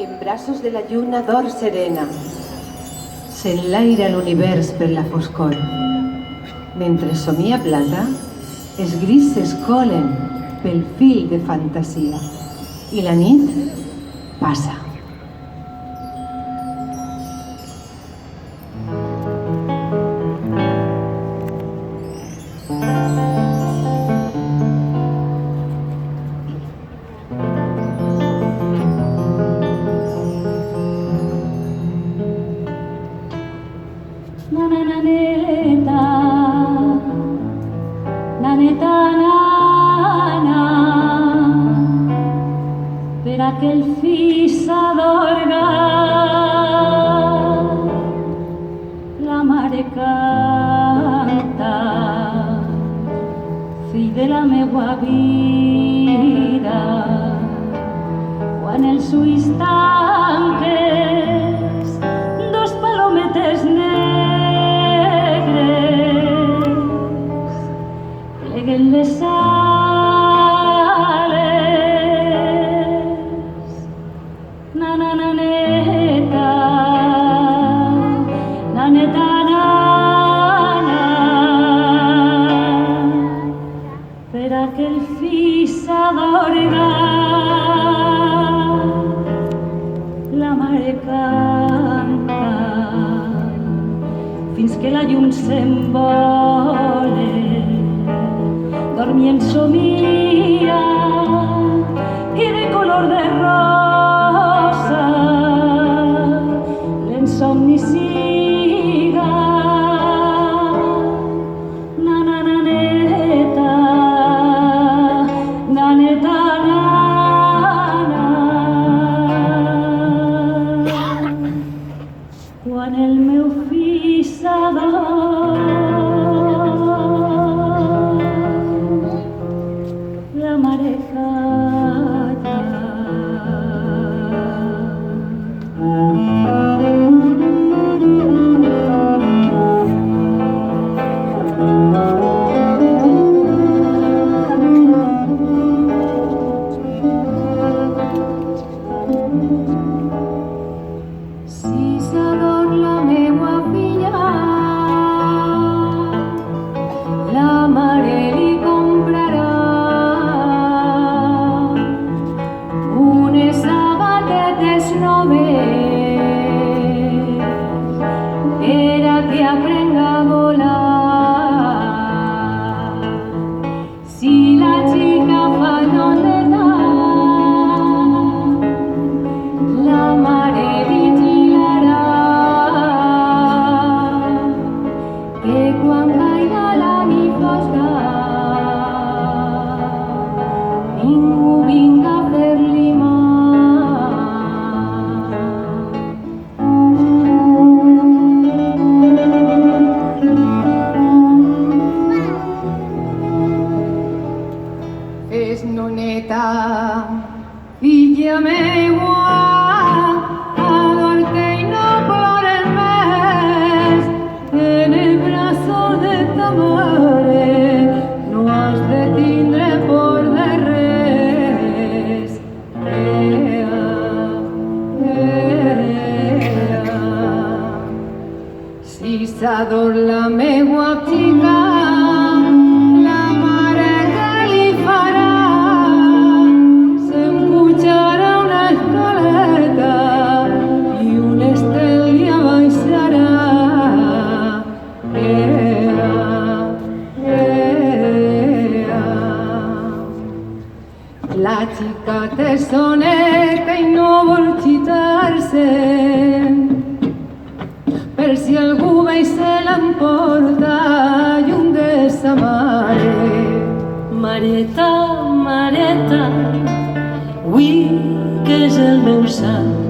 En braços de la lluna d'or serena s'enlaira l'univers per la foscor. Mentre somia plata, els gris s'escolen pel fil de fantasia i la nit passa. Naneta, nana, per aquell fill s'adorga, la mare canta, fill de la meua vida, quan els ulls tanques, dos palometes negres pleguen les ales. Nana, naneta, naneta, nana, per aquell fill s'adorga, la mare canta, fins que la llum s'envole, dormient somia i de color de rosa l'insomni siga. Nana, naneta, naneta, nana, quan el meu fill s'adorm, la mare calla. Si s'adorm la meua filla, la mare li comprarà unes sabatetes noves per a que aprenga a volar. Si la xica fa noneta, la mare vigilarà que quan caiga la nit fosca ningú vinga a fer-li mal. És noneta, filla meua, ador-te i no plores més. En el braços de ta mare no has de tindre por de res. Ea, ea. Si s'ador la meua xica, la mare que li farà, s'empujarà una escaleta i un estel li abaixarà. Ea, ea. La xica té soneta i no vol xitar-se, per si algú ve i se l'emporta lluny de sa mare. Mareta, mareta, ui que és el meu sant,